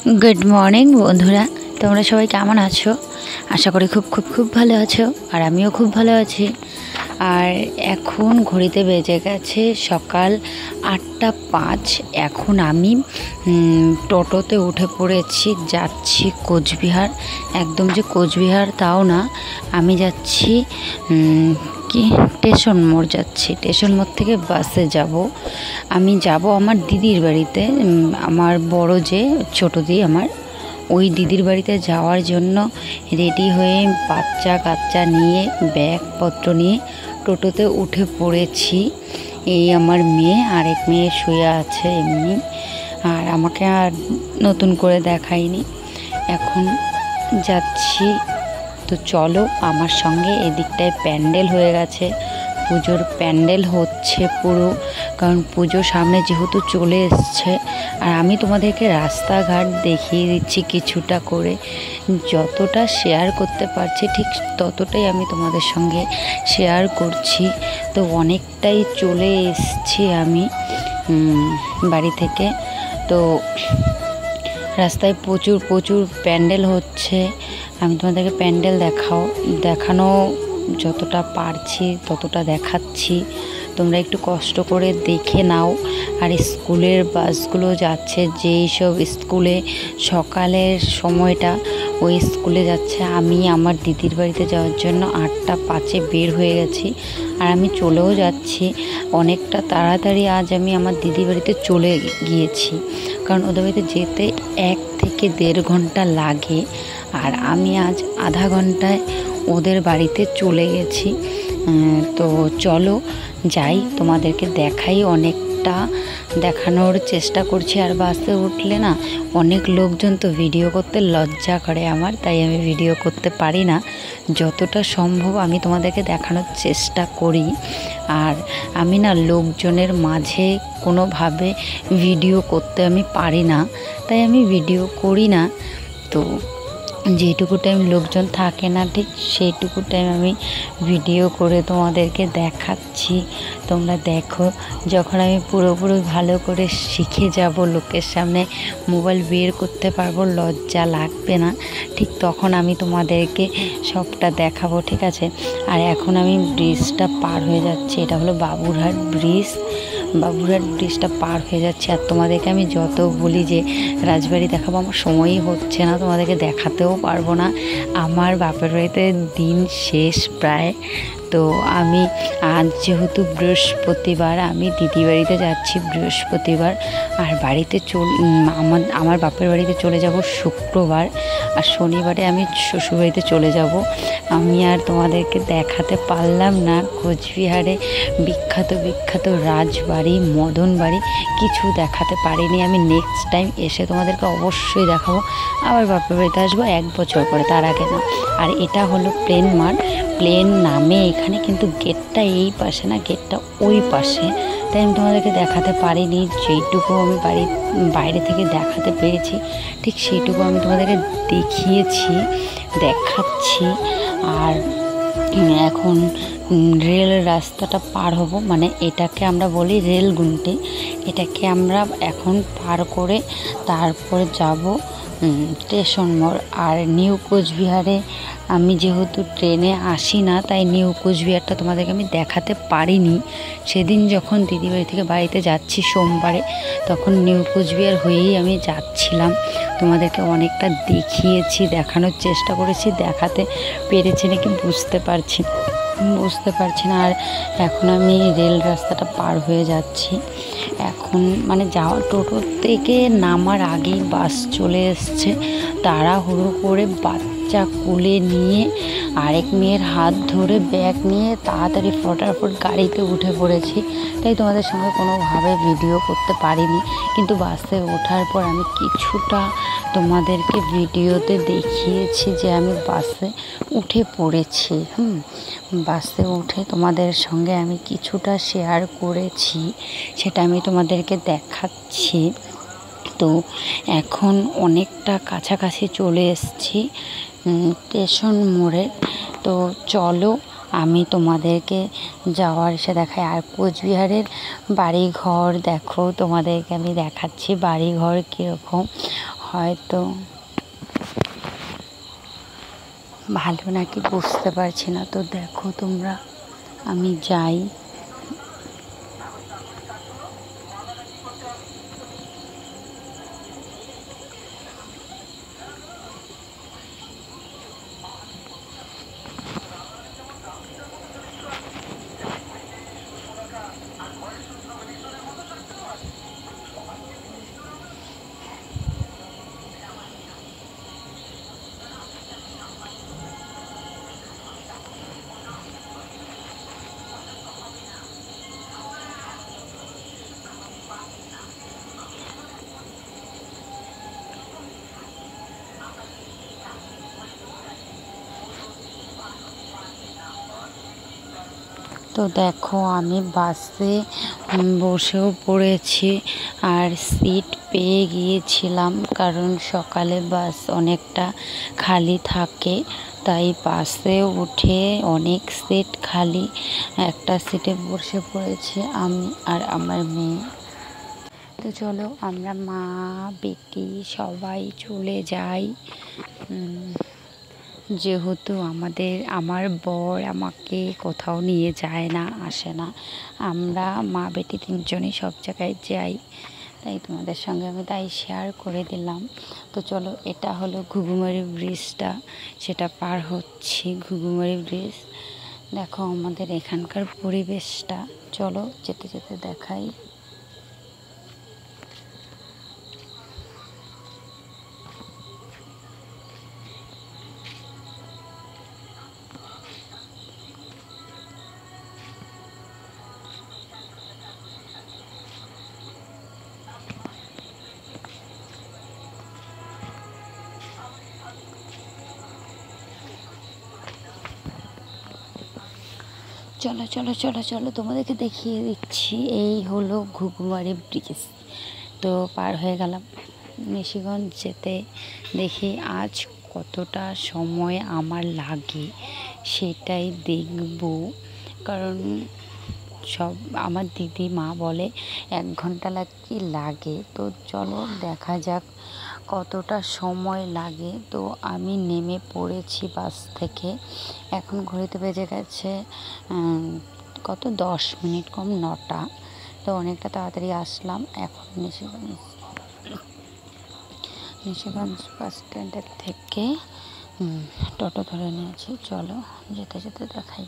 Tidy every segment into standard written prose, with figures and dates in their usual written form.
Good morning बंधुरा তোমরা সবাই কেমন আছো? আশা করি খুব খুব খুব ভালো আছো আর আমিও খুব ভালো আছি। আর এখন ঘড়িতে বেজে গেছে সকাল 8টা 5। এখন আমি টোটোতে উঠে পড়েছি, যাচ্ছি কোচবিহার। একদম যে কোচবিহার তাও না, আমি যাচ্ছি কি স্টেশন মোড় যাচ্ছি। স্টেশন মোড় থেকে বাসে যাব। আমি যাব আমার দিদির বাড়িতে, আমার বড় যে ছোট দিদি আমার, ওই দিদির বাড়িতে যাওয়ার জন্য রেডি হয়ে বাচ্চা কাচ্চা নিয়ে ব্যাগপত্র নিয়ে টোটোতে উঠে পড়েছি। এই আমার মেয়ে, আরেক মেয়ে শুয়ে আছে এমনি, আর আমাকে আর নতুন করে দেখায়নি। এখন যাচ্ছি, তো চলো আমার সঙ্গে। এদিকটায় প্যান্ডেল হয়ে গেছে, পুজোর প্যান্ডেল হচ্ছে পুরো, কারণ পুজো সামনে যেহেতু চলে এসছে। আর আমি তোমাদেরকে রাস্তাঘাট দেখিয়ে দিচ্ছি কিছুটা করে, যতটা শেয়ার করতে পারছি ঠিক ততটাই আমি তোমাদের সঙ্গে শেয়ার করছি। তো অনেকটাই চলে এসছি আমি বাড়ি থেকে। তো রাস্তায় প্রচুর প্রচুর প্যান্ডেল হচ্ছে। আমি তোমাদেরকে প্যান্ডেল দেখানো যতটা পারছি ততটা দেখাচ্ছি, তোমরা একটু কষ্ট করে দেখে নাও। আর স্কুলের বাসগুলো যাচ্ছে, যেই সব স্কুলে সকালের সময়টা, ওই স্কুলে যাচ্ছে। আমি আমার দিদির বাড়িতে যাওয়ার জন্য 8টা 5 বের হয়ে গেছি, আর আমি চলেও যাচ্ছি অনেকটা তাড়াতাড়ি। আজ আমি আমার দিদির বাড়িতে চলে গিয়েছি, কারণ ওদের বাড়িতে যেতে 1 থেকে 1.5 ঘন্টা লাগে, আর আমি আজ আধা ঘন্টায় ওদের বাড়িতে চলে গেছি। তো চলো যাই, তোমাদেরকে দেখাই। অনেকটা দেখানোর চেষ্টা করছি। আর বাসে উঠলে না অনেক লোকজন, তো ভিডিও করতে লজ্জা করে আমার, তাই আমি ভিডিও করতে পারি না। যতটা সম্ভব আমি তোমাদেরকে দেখানোর চেষ্টা করি। আর আমি না লোকজনের মাঝে কোনোভাবে ভিডিও করতে আমি পারি না, তাই আমি ভিডিও করি না। তো যেটুকু টাইম লোকজন থাকে না ঠিক সেইটুকু টাইম আমি ভিডিও করে তোমাদেরকে দেখাচ্ছি। তোমরা দেখো, যখন আমি পুরোপুরি ভালো করে শিখে যাব, লোকের সামনে মোবাইল বের করতে পারবো, লজ্জা লাগবে না, ঠিক তখন আমি তোমাদেরকে সবটা দেখাবো, ঠিক আছে? আর এখন আমি ব্রিজটা পার হয়ে যাচ্ছি, এটা হলো বাবুরহাট ব্রিজ। বাবুরহাট ব্রিজটা পার হয়ে যাচ্ছে। আর তোমাদেরকে আমি যত বলি যে রাজবাড়ি দেখাবো, আমার সময়ই হচ্ছে না, তোমাদেরকে দেখাতেও পারবো না। আমার বাপের বাড়িতে দিন শেষ প্রায়। তো আমি আজ যেহেতু বৃহস্পতিবার, আমি দিদি বাড়িতে যাচ্ছি বৃহস্পতিবার, আর বাড়িতে আমার বাপের বাড়িতে চলে যাব শুক্রবার, আর শনিবারে আমি শ্বশুরবাড়িতে চলে যাব। আমি আর তোমাদেরকে দেখাতে পারলাম না কোচবিহারে বিখ্যাত বিখ্যাত রাজবাড়ি, মদন বাড়ি কিছু দেখাতে পারিনি। আমি নেক্সট টাইম এসে তোমাদেরকে অবশ্যই দেখাবো। আবার বাপের বাড়িতে আসবো 1 বছর পরে, তার আগে না। আর এটা হলো প্লেন মাঠ, প্লেন নামে এখানে, কিন্তু গেটটা এই পাশে না, গেটটা ওই পাশে, তাই আমি তোমাদেরকে দেখাতে পারিনি। যেইটুকু আমি বাইরে থেকে দেখাতে পেরেছি ঠিক সেইটুকু আমি তোমাদেরকে দেখাচ্ছি। আর এখন রেল রাস্তাটা পার হব, মানে এটাকে আমরা বলি রেলগুন্টি। এটাকে আমরা এখন পার করে তারপরে যাব স্টেশন মোড়। আর নিউ কোচবিহারে আমি যেহেতু ট্রেনে আসি না, তাই নিউ কোচবিহারটা তোমাদেরকে আমি দেখাতে পারিনি। সেদিন যখন দিদিবাড়ি থেকে বাড়িতে যাচ্ছি সোমবারে, তখন নিউ কোচবিহার হয়েই আমি যাচ্ছিলাম। তোমাদেরকে অনেকটা দেখানোর চেষ্টা করেছি, দেখাতে পেরেছি নাকি বুঝতে পারছি না। আর এখন আমি রেল রাস্তাটা পার হয়ে যাচ্ছি। এখন মানে যাওয়া টোটো থেকে নামার আগেই বাস চলে এসছে। তাড়াহুড়ো করে বাচ্চা কোলে নিয়ে আরেক মেয়ের হাত ধরে ব্যাগ নিয়ে তাড়াতাড়ি ফটাফট গাড়িতে উঠে পড়েছি, তাই তোমাদের সঙ্গে কোনোভাবে ভিডিও করতে পারিনি। কিন্তু বাসে ওঠার পর আমি কিছুটা তোমাদেরকে ভিডিওতে দেখিয়েছি যে আমি বাসে উঠে পড়েছি। বাসে উঠে তোমাদের সঙ্গে আমি কিছুটা শেয়ার করেছি, সেটা আমি তোমাদেরকে দেখাচ্ছি। তো এখন অনেকটা কাছাকাছি চলে এসেছি স্টেশন মোড়ে। তো চলো আমি তোমাদেরকে যাওয়ার এসে দেখাই। আর কোচবিহারের বাড়িঘর দেখো, তোমাদেরকে আমি দেখাচ্ছি বাড়িঘর কীরকম হয়তো ভালো নাকি বুঝতে পারছি না। তো দেখো তোমরা, আমি যাই। তো দেখো আমি বাসে বসেও পড়েছি আর সিট পেয়ে গিয়েছিলাম, কারণ সকালে বাস অনেকটা খালি থাকে, তাই বাসে উঠে অনেক সিট খালি। একটা সিটে বসে পড়েছি আমি আর আমার মেয়ে। তো চলো আমরা মা বেটি সবাই চলে যাই। যেহেতু আমার বর আমাকে কোথাও নিয়ে যায় না, আসে না, আমরা মা বেটি তিনজনই সব জায়গায় যাই, তাই তোমাদের সঙ্গে আমি তাই শেয়ার করে দিলাম। তো চলো, এটা হলো ঘুঘুমারি ব্রিজটা, সেটা পার হচ্ছি। ঘুঘুমারি ব্রিজ দেখো আমাদের এখানকার পরিবেশটা, চলো যেতে যেতে দেখাই। চলো চলো চলো চলো তোমাদেরকে দেখিয়ে দিচ্ছি। এই হলো ঘুঘুমারি ব্রিজ। তো পার হয়ে গেলাম। নিশিগঞ্জ যেতে দেখি আজ কতটা সময় আমার লাগে সেটাই দেখব, কারণ সব আমার দিদি মা বলে 1 ঘন্টা কি লাগে। তো চলো দেখা যাক কতটা সময় লাগে। তো আমি নেমে পড়েছি বাস থেকে। এখন ঘড়িতে বেজে গেছে কত 10 মিনিট কম 9টা। তো অনেকটা তাড়াতাড়ি আসলাম। এখন নিশিগঞ্জ বাস স্ট্যান্ডের থেকে টোটো ধরে নিয়েছি। চলো যেতে যেতে দেখাই।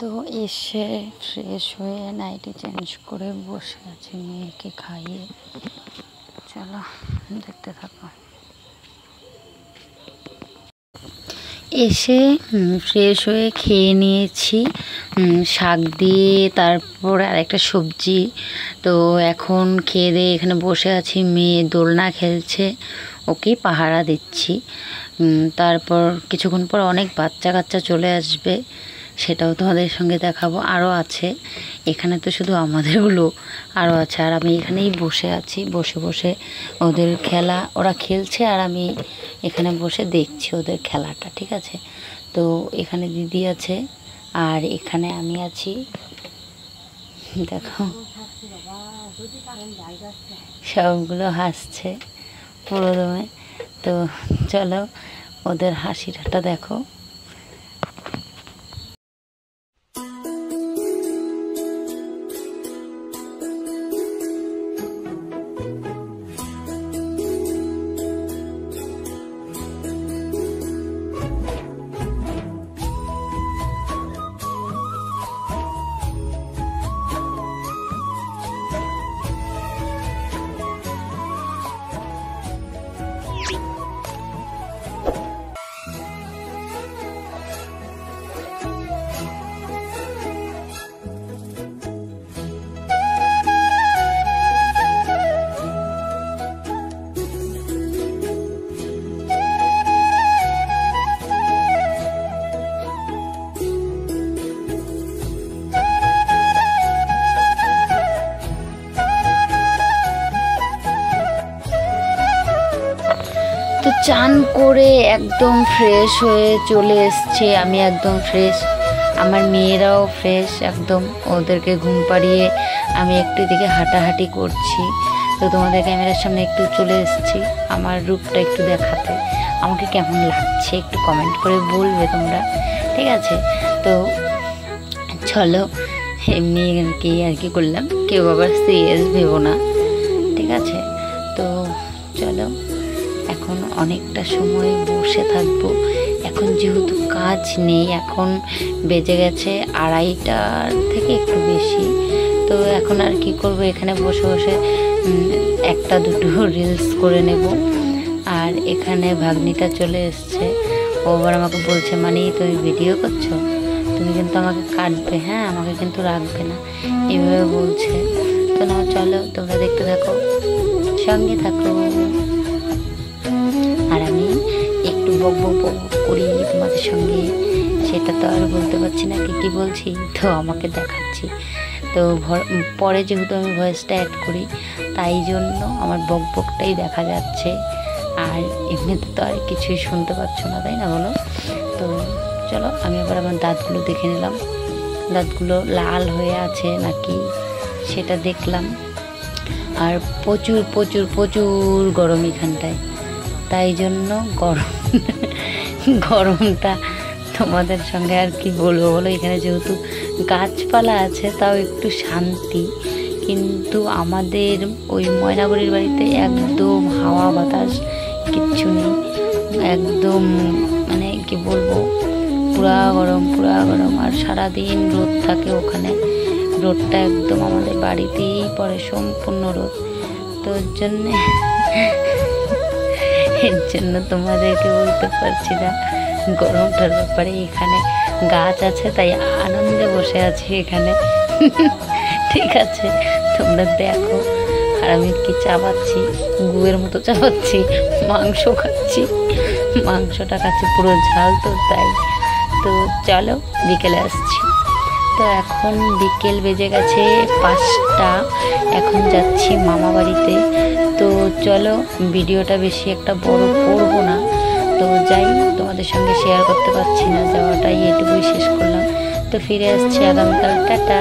তো এসে ফ্রেশ হয়ে নাইটি চেঞ্জ করে বসে আছি মেয়েকে খাইয়ে। চলো দেখতে থাকো। এসে ফ্রেশ হয়ে খেয়ে নিয়েছি শাক দিয়ে, তারপর আরেকটা সবজি। তো এখন খেয়ে দিয়ে এখানে বসে আছি, মেয়ে দোলনা খেলছে, ওকেই পাহারা দিচ্ছি। তারপর কিছুক্ষণ পর অনেক বাচ্চা কাচ্চা চলে আসবে, সেটাও তোমাদের সঙ্গে দেখাবো। আরও আছে এখানে, তো শুধু আমাদেরগুলো আরও আছে। আর আমি এখানেই বসে আছি, বসে বসে ওদের খেলা, ওরা খেলছে আর আমি এখানে বসে দেখছি ওদের খেলাটা, ঠিক আছে। তো এখানে দিদি আছে আর এখানে আমি আছি, দেখো সবগুলো হাসছে পুরো দমে। তো চলো ওদের হাসিটা দেখো। তো চান করে একদম ফ্রেশ হয়ে চলে এসছে, আমি একদম ফ্রেশ, আমার মেয়েরাও ফ্রেশ একদম। ওদেরকে ঘুম পাড়িয়ে আমি একটু দিকে হাঁটাহাঁটি করছি। তো তোমাদের ক্যামেরার সামনে একটু চলে এসেছি আমার রূপটা একটু দেখাতে। আমাকে কেমন লাগছে একটু কমেন্ট করে বলবে তোমরা, ঠিক আছে? তো চলো, এমনি আর কি করলাম, কেউ আবার সিরিয়াস ভেবো না, ঠিক আছে? তো চলো, এখন অনেকটা সময় বসে থাকবো। এখন যেহেতু কাজ নেই, এখন বেজে গেছে 2:30টার থেকে একটু বেশি। তো এখন আর কি করব, এখানে বসে বসে একটা দুটো রিলস করে নেব। আর এখানে ভাগ্নিটা চলে এসছে, ও আবার আমাকে বলছে, মানে তুমি ভিডিও করছো, তুমি কিন্তু আমাকে কাটবে, হ্যাঁ আমাকে কিন্তু রাখবে না, এইভাবে বলছে। তো না, চলো তোমরা দেখতে থাকো, সঙ্গে থাকো। আর আমি একটু বক বক করি তোমাদের সঙ্গে, সেটা তো আর বলতে পারছি না কি বলছি, তো আমাকে দেখাচ্ছি। তো পরে যেহেতু আমি ভয়েসটা অ্যাড করি, তাই জন্য আমার বক বকটাই দেখা যাচ্ছে, আর এমনিতে তো আর কিছুই শুনতে পাচ্ছ না, তাই না বলো? তো চলো, আমি আবার আমার দাঁতগুলো দেখে নিলাম, দাঁতগুলো লাল হয়ে আছে নাকি সেটা দেখলাম। আর প্রচুর প্রচুর প্রচুর গরম এখানটায়, তাই জন্য গরমটা তোমাদের সঙ্গে আর কি বলবো বলো। এখানে যেহেতু গাছপালা আছে তাও একটু শান্তি, কিন্তু আমাদের ওই ময়নাগুড়ির বাড়িতে একদম হাওয়া বাতাস কিচ্ছু নেই, একদম মানে কি বলবো, পুরা গরম পুরা গরম। আর সারাদিন রোদ থাকে ওখানে, রোদটা একদম আমাদের বাড়িতেই পড়ে, সম্পূর্ণ রোদ। তো এর জন্য তোমাদেরকে বলতে পারছি না গরমটার ব্যাপারে। এখানে গাছ আছে তাই আনন্দে বসে আছি এখানে, ঠিক আছে? তোমরা দেখো। আর আমি কি চাবাচ্ছি, গুয়ের মতো চাবাচ্ছি, মাংস খাচ্ছি, মাংসটা খাচ্ছি পুরো ঝাল, তো তাই। তো চলো, বিকেলে আসছি। তো এখন বিকেল বেজে গেছে 5টা, এখন যাচ্ছি মামা বাড়িতে। তো চলো, ভিডিওটা বেশি একটা বড় করবো না, তো যাই, তোমাদের সঙ্গে শেয়ার করতে পারছি না যাওয়াটাই, এটুকুই শেষ করলাম। তো ফিরে আসছি আগামীকাল, টাটা।